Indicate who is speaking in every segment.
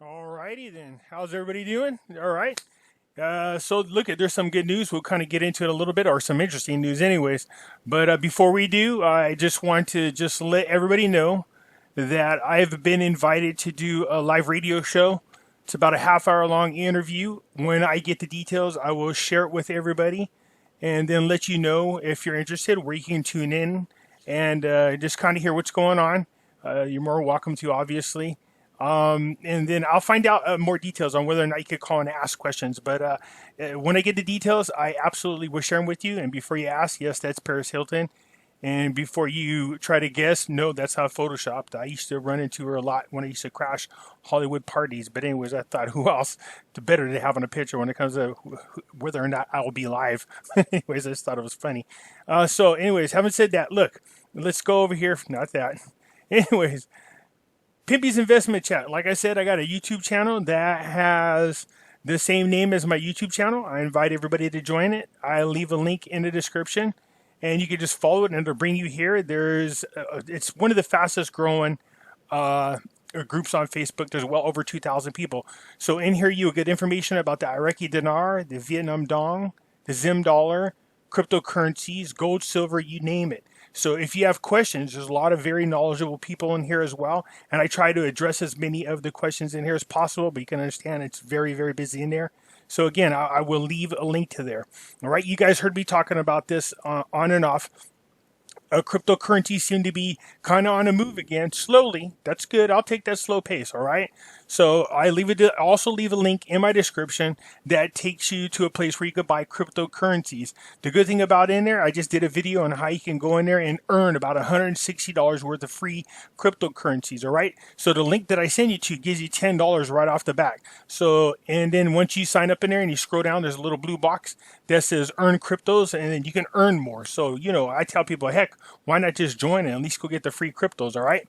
Speaker 1: Alrighty then. How's everybody doing? All right. So look at there's some good news. We'll kind of get into it a little bit, or some interesting news, anyways. But before we do, I just want to just let everybody know that I've been invited to do a live radio show. It's about a half hour long interview. When I get the details, I will share it with everybody, and then let you know if you're interested where you can tune in and just kind of hear what's going on. You're more welcome to, obviously. And then I'll find out more details on whether or not you could call and ask questions. But when I get the details, I absolutely will share them with you. And before you ask, yes, that's Paris Hilton. And before you try to guess, no, that's not photoshopped. I used to run into her a lot when I used to crash Hollywood parties. But anyways, I thought, who else the better to have on a picture when it comes to whether or not I'll be live. Anyways, I just thought it was funny. So anyways, having said that, look, let's go over here. Not that. Anyways, Pimpy's Investment Chat. Like I said, I got a YouTube channel that has the same name as my YouTube channel. I invite everybody to join it. I leave a link in the description, and you can just follow it, and it'll bring you here. It's one of the fastest growing groups on Facebook. There's well over 2,000 people. So in here, you'll get information about the Iraqi dinar, the Vietnam dong, the Zim dollar, cryptocurrencies, gold, silver, you name it. So if you have questions, there's a lot of very knowledgeable people in here as well. And I try to address as many of the questions in here as possible, but you can understand it's very, very busy in there. So again, I will leave a link to there. All right, you guys heard me talking about this on and off. Cryptocurrencies seem to be kind of on a move again, slowly. That's good. I'll take that slow pace. All right. So also leave a link in my description that takes you to a place where you can buy cryptocurrencies. The good thing about in there, I just did a video on how you can go in there and earn about $160 worth of free cryptocurrencies. All right. So the link that I send you to gives you $10 right off the bat. So, and then once you sign up in there and you scroll down, there's a little blue box that says earn cryptos, and then you can earn more. So, I tell people, heck, why not just join and at least go get the free cryptos, all right?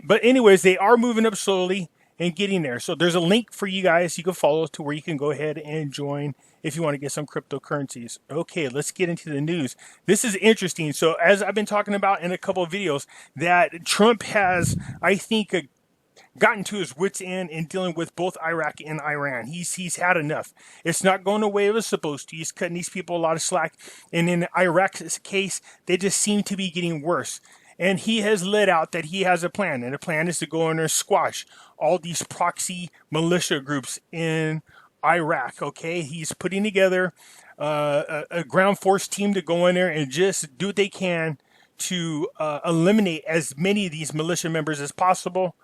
Speaker 1: But anyways, they are moving up slowly and getting there. So there's a link for you guys you can follow to where you can go ahead and join if you want to get some cryptocurrencies. Okay, let's get into the news. This is interesting. So as I've been talking about in a couple of videos, that Trump has, I think, gotten to his wits' end in dealing with both Iraq and Iran. He's had enough. It's not going the way it was supposed to. He's cutting these people a lot of slack. And in Iraq's case, they just seem to be getting worse. And he has let out that he has a plan. And the plan is to go in there and squash all these proxy militia groups in Iraq. Okay, he's putting together a ground force team to go in there and just do what they can to eliminate as many of these militia members as possible.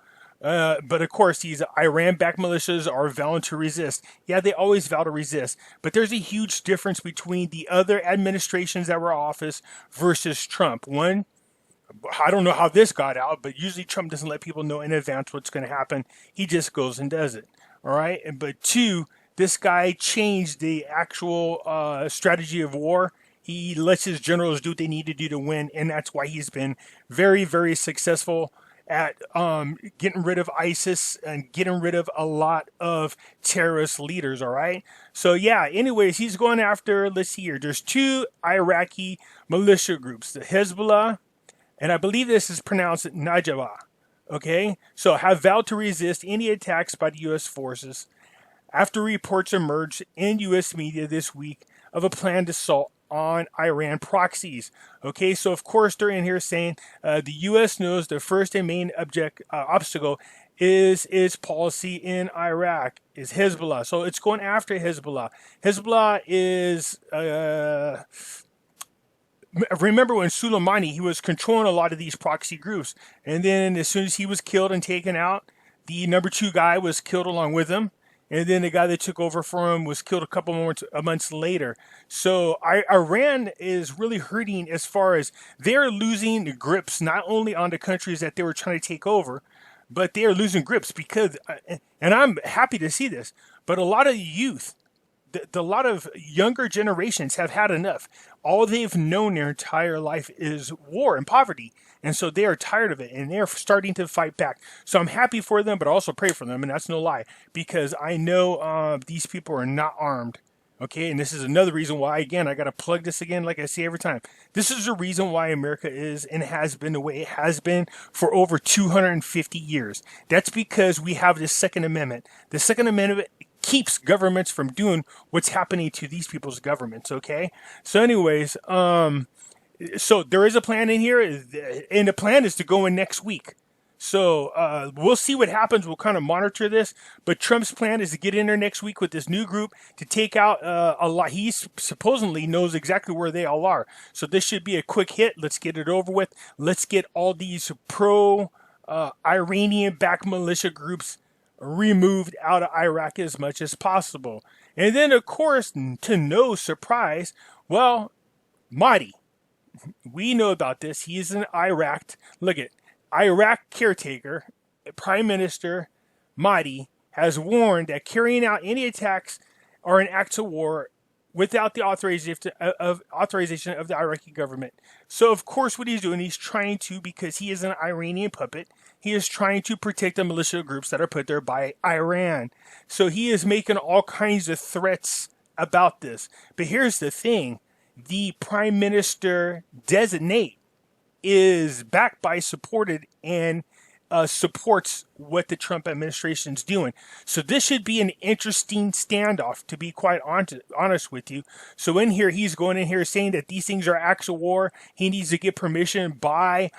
Speaker 1: But of course, these Iran-backed militias are vowing to resist. Yeah, they always vow to resist. But there's a huge difference between the other administrations that were in office versus Trump. One, I don't know how this got out, but usually Trump doesn't let people know in advance what's going to happen. He just goes and does it. All right. But two, this guy changed the actual strategy of war. He lets his generals do what they need to do to win. And that's why he's been very, very successful at getting rid of ISIS and getting rid of a lot of terrorist leaders, all right? So, yeah, anyways, he's going after, let's see here, there's two Iraqi militia groups, the Hezbollah, and I believe this is pronounced Najaba, okay? So, have vowed to resist any attacks by the U.S. forces after reports emerged in U.S. media this week of a planned assault on Iran proxies. Okay, so of course they're in here saying the U.S. knows the first and main obstacle is its policy in Iraq, is Hezbollah. So it's going after Hezbollah. Hezbollah is, remember when Soleimani, he was controlling a lot of these proxy groups. And then as soon as he was killed and taken out, the number two guy was killed along with him. And then the guy that took over for him was killed a couple more months later. So Iran is really hurting as far as they're losing grips, not only on the countries that they were trying to take over, but they are losing grips because, and I'm happy to see this, but a lot of youth, a lot of younger generations have had enough. All they've known their entire life is war and poverty. And so they are tired of it, and they're starting to fight back. So I'm happy for them, but I also pray for them, and that's no lie, because I know these people are not armed. Okay, and this is another reason why, again, I got to plug this again, like I say every time. This is the reason why America is and has been the way it has been for over 250 years. That's because we have this Second Amendment. The Second Amendment keeps governments from doing what's happening to these people's governments, okay? So anyways, so there is a plan in here, and the plan is to go in next week. So we'll see what happens. We'll kind of monitor this. But Trump's plan is to get in there next week with this new group to take out a lot. He supposedly knows exactly where they all are. So this should be a quick hit. Let's get it over with. Let's get all these pro-Iranian-backed militia groups removed out of Iraq as much as possible. And then, of course, to no surprise, well, Mahdi. We know about this. He's in Iraq. Look at Iraq caretaker, Prime Minister Mahdi, has warned that carrying out any attacks are an act of war without the authorization of the Iraqi government. So, of course, what he's doing, he's trying to, because he is an Iranian puppet, he is trying to protect the militia groups that are put there by Iran. So he is making all kinds of threats about this. But here's the thing. The Prime Minister designate is backed by, supported, and supports what the Trump administration is doing. So this should be an interesting standoff, to be quite honest with you. So in here, he's going in here saying that these things are acts of war. He needs to get permission by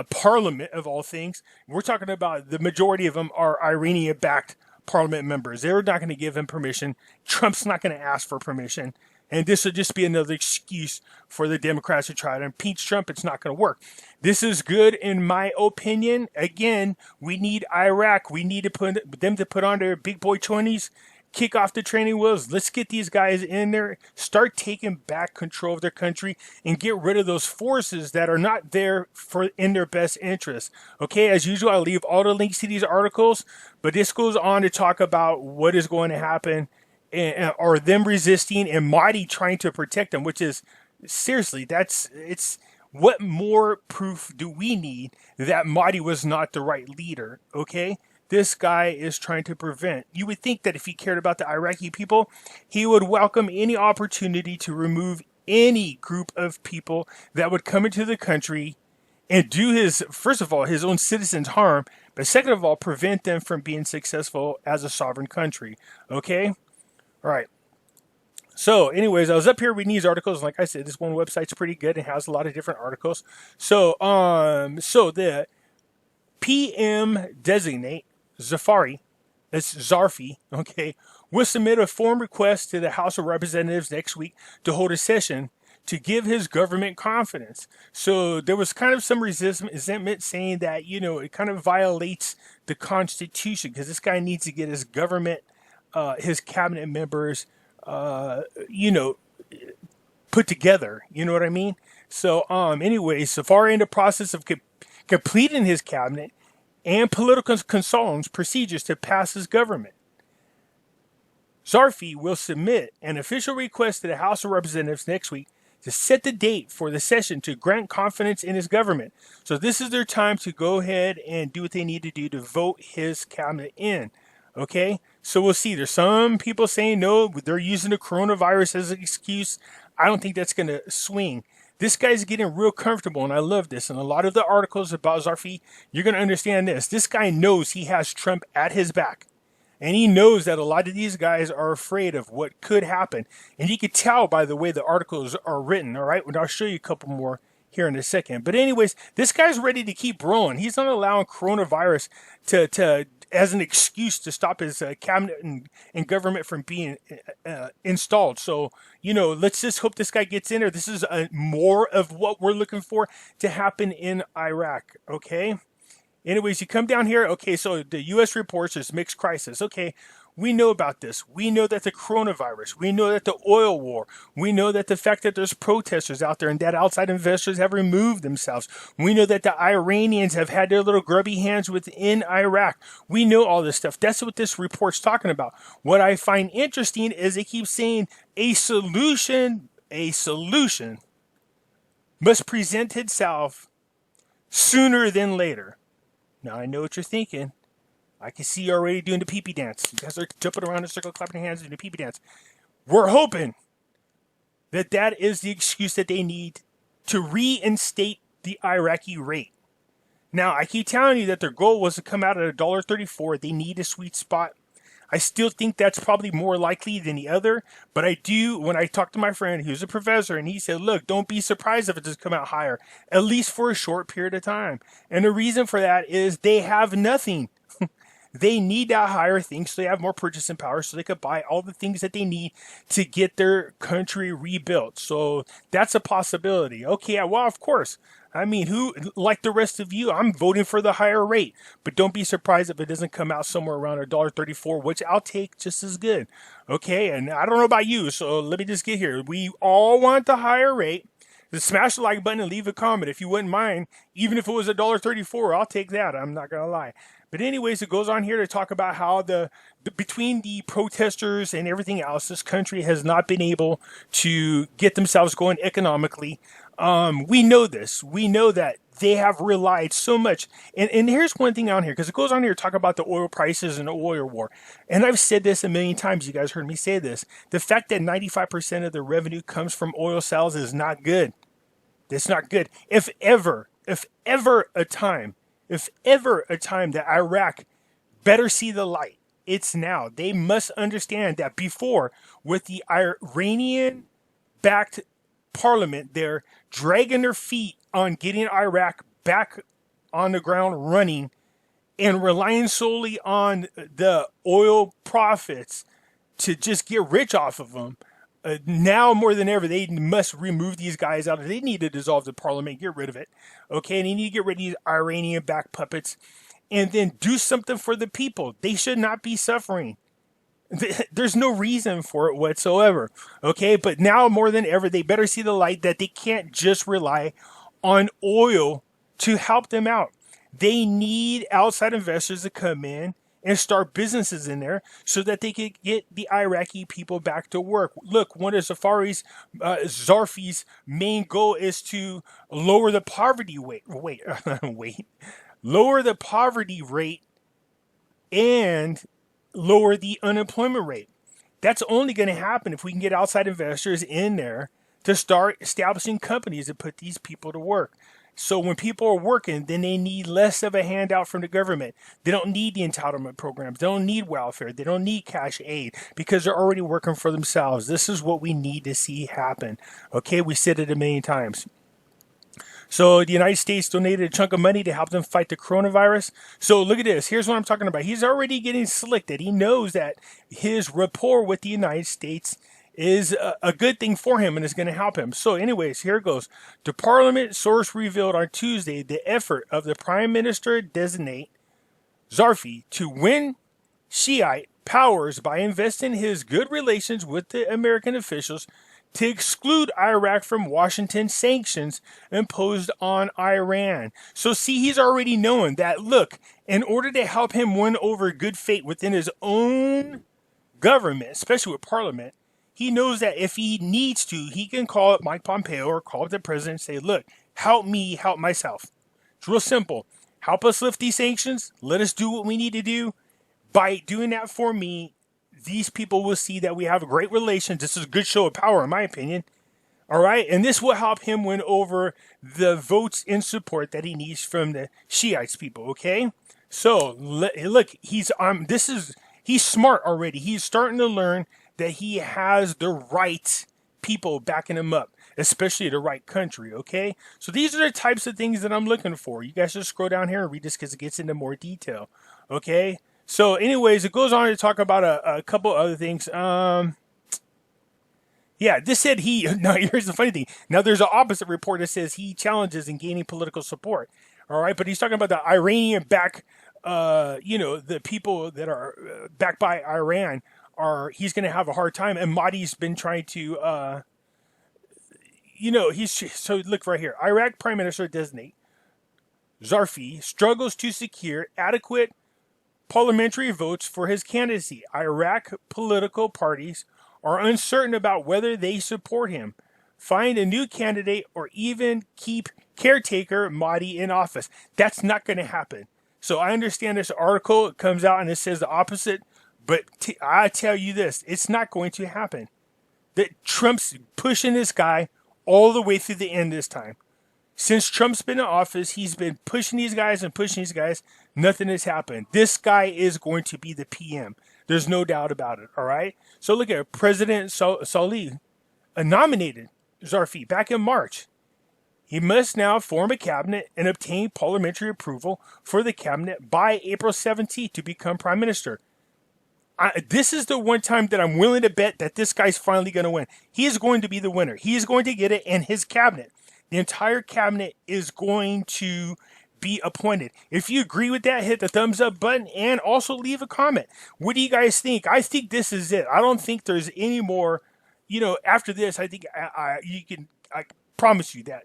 Speaker 1: Parliament, of all things. We're talking about the majority of them are Iranian-backed Parliament members. They're not going to give him permission. Trump's not going to ask for permission. And this will just be another excuse for the Democrats to try to impeach Trump. It's not going to work. This is good, in my opinion. Again, we need Iraq. We need to put them to put on their big boy 20s, kick off the training wheels. Let's get these guys in there, start taking back control of their country, and get rid of those forces that are not there in their best interest. Okay, as usual, I'll leave all the links to these articles, but this goes on to talk about what is going to happen, or them resisting and Mahdi trying to protect them, which is, seriously, it's what more proof do we need that Mahdi was not the right leader, okay? This guy is trying to prevent. You would think that if he cared about the Iraqi people, he would welcome any opportunity to remove any group of people that would come into the country and do his, first of all, his own citizens harm, but second of all, prevent them from being successful as a sovereign country, okay? All right. So, anyways, I was up here reading these articles. Like I said, this one website's pretty good. It has a lot of different articles. So the PM designate Zarfi, okay, will submit a form request to the House of Representatives next week to hold a session to give his government confidence. So there was kind of some resentment saying that, you know, it kind of violates the Constitution because this guy needs to get his government, his cabinet members, you know, put together. You know what I mean? So, anyways, so far in the process of completing his cabinet and political consultants procedures to pass his government, Zarfi will submit an official request to the House of Representatives next week to set the date for the session to grant confidence in his government. So this is their time to go ahead and do what they need to do to vote his cabinet in. Okay, so we'll see. There's some people saying no, they're using the coronavirus as an excuse. I don't think that's going to swing. This guy's getting real comfortable, and I love this. And a lot of the articles about Zarfi, you're going to understand this. This guy knows he has Trump at his back. And he knows that a lot of these guys are afraid of what could happen. And you can tell by the way the articles are written, all right? And I'll show you a couple more here in a second. But anyways, this guy's ready to keep rolling. He's not allowing coronavirus to as an excuse to stop his cabinet and government from being installed. So, you know, let's just hope this guy gets in there. This is more of what we're looking for to happen in Iraq, okay? Anyways, you come down here. Okay, so the U.S. reports there's mixed crisis. Okay, we know about this. We know that the coronavirus. We know that the oil war. We know that the fact that there's protesters out there and that outside investors have removed themselves. We know that the Iranians have had their little grubby hands within Iraq. We know all this stuff. That's what this report's talking about. What I find interesting is it keeps saying a solution must present itself sooner than later. Now, I know what you're thinking. I can see you already doing the Pimpy dance. You guys are jumping around in a circle, clapping your hands, doing the Pimpy dance. We're hoping that that is the excuse that they need to reinstate the Iraqi rate. Now, I keep telling you that their goal was to come out at $1.34. They need a sweet spot. I still think that's probably more likely than the other, but I do, when I talked to my friend, he was a professor, and he said, look, don't be surprised if it does come out higher, at least for a short period of time. And the reason for that is they have nothing. They need that higher thing so they have more purchasing power so they could buy all the things that they need to get their country rebuilt. So that's a possibility. Okay, well, of course. I mean, who, like the rest of you, I'm voting for the higher rate. But don't be surprised if it doesn't come out somewhere around $1.34, which I'll take just as good. Okay, and I don't know about you, so let me just get here. We all want the higher rate. Just smash the like button and leave a comment if you wouldn't mind. Even if it was $1.34, I'll take that. I'm not going to lie. But anyways, it goes on here to talk about how between the protesters and everything else, this country has not been able to get themselves going economically. We know this. We know that they have relied so much. And here's one thing on here, because it goes on here to talk about the oil prices and the oil war. And I've said this a million times. You guys heard me say this. The fact that 95% of the revenue comes from oil sales is not good. It's not good. If ever a time that Iraq better see the light, it's now. They must understand that before, with the Iranian-backed parliament, they're dragging their feet on getting Iraq back on the ground running and relying solely on the oil profits to just get rich off of them. Now more than ever, they must remove these guys out. They need to dissolve the parliament, get rid of it. Okay, and they need to get rid of these Iranian-backed puppets and then do something for the people. They should not be suffering. There's no reason for it whatsoever. Okay, but now more than ever, they better see the light that they can't just rely on oil to help them out. They need outside investors to come in and start businesses in there so that they could get the Iraqi people back to work. Look, one of Zarfi's main goal is to lower the poverty lower the poverty rate and lower the unemployment rate. That's only going to happen if we can get outside investors in there to start establishing companies that put these people to work. So when people are working, then they need less of a handout from the government. They don't need the entitlement programs. They don't need welfare. They don't need cash aid because they're already working for themselves. This is what we need to see happen. Okay, we said it a million times. So the United States donated a chunk of money to help them fight the coronavirus. So look at this. Here's what I'm talking about. He's already getting slicked. He knows that his rapport with the United States is a good thing for him and is going to help him. So anyways, here it goes. The Parliament source revealed on Tuesday the effort of the Prime Minister-designate Zarfi to win Shiite powers by investing his good relations with the American officials to exclude Iraq from Washington sanctions imposed on Iran. So see, he's already knowing that, look, in order to help him win over good fate within his own government, especially with Parliament, he knows that if he needs to, he can call up Mike Pompeo or call up the president and say, look, help me help myself. It's real simple. Help us lift these sanctions. Let us do what we need to do. By doing that for me, these people will see that we have a great relations. This is a good show of power, in my opinion. All right. And this will help him win over the votes in support that he needs from the Shiites people. Okay. So look, he's smart already. He's starting to learn that he has the right people backing him up, especially the right country, okay? So these are the types of things that I'm looking for. You guys just scroll down here and read this because it gets into more detail, okay? So anyways, it goes on to talk about a couple other things. Yeah, this said now here's the funny thing. Now there's an opposite report that says he challenges in gaining political support, all right? But he's talking about the Iranian-backed, the people that are backed by Iran, he's going to have a hard time. And Mahdi's been trying to, so look right here. Iraq Prime Minister designate Zarfi struggles to secure adequate parliamentary votes for his candidacy. Iraq political parties are uncertain about whether they support him, find a new candidate, or even keep caretaker Mahdi in office. That's not going to happen. So I understand this article comes out and it says the opposite. But I tell you this, it's not going to happen. that Trump's pushing this guy all the way through the end this time. Since Trump's been in office, he's been pushing these guys and pushing these guys. Nothing has happened. This guy is going to be the PM. There's no doubt about it, all right? So look at President Salih nominated Zarfi back in March. He must now form a cabinet and obtain parliamentary approval for the cabinet by April 17th to become prime minister. This is the one time that I'm willing to bet that this guy's finally going to win. He is going to be the winner. He is going to get it, and his cabinet, the entire cabinet, is going to be appointed. If you agree with that, hit the thumbs up button and also leave a comment. What do you guys think? I think this is it. I don't think there's any more. After this, I think I promise you that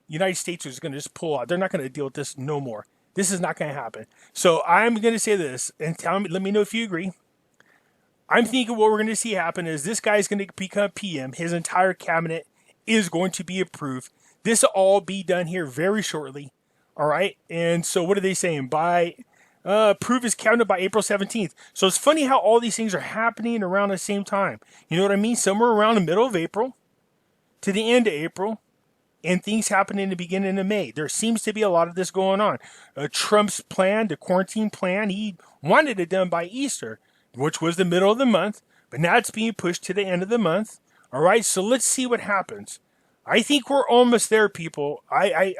Speaker 1: United States is going to just pull out. They're not going to deal with this no more. This is not going to happen. So I'm going to say this and let me know if you agree. I'm thinking what we're going to see happen is this guy's going to become PM. His entire cabinet is going to be approved. This will all be done here very shortly. All right. And so what are they saying? Approve his cabinet by April 17th. So it's funny how all these things are happening around the same time. You know what I mean? Somewhere around the middle of April to the end of April. And things happen in the beginning of May. There seems to be a lot of this going on. Trump's plan, the quarantine plan, he wanted it done by Easter, which was the middle of the month. But now it's being pushed to the end of the month. All right, so let's see what happens. I think we're almost there, people. I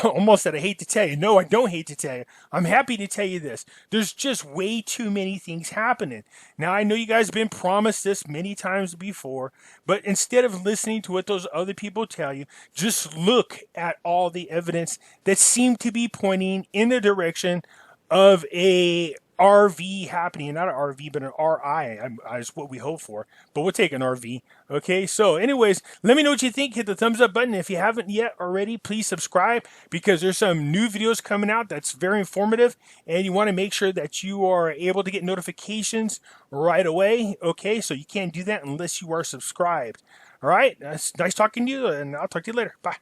Speaker 1: almost said I hate to tell you. No, I don't hate to tell you. I'm happy to tell you this. There's just way too many things happening. Now, I know you guys have been promised this many times before, but instead of listening to what those other people tell you, just look at all the evidence that seem to be pointing in the direction of a RV happening. Not an RV, but an RI is what we hope for. But we'll take an RV. Okay, so anyways, let me know what you think. Hit the thumbs up button. If you haven't yet already, please subscribe because there's some new videos coming out that's very informative. And you want to make sure that you are able to get notifications right away. Okay, so you can't do that unless you are subscribed. All right, nice talking to you, and I'll talk to you later. Bye.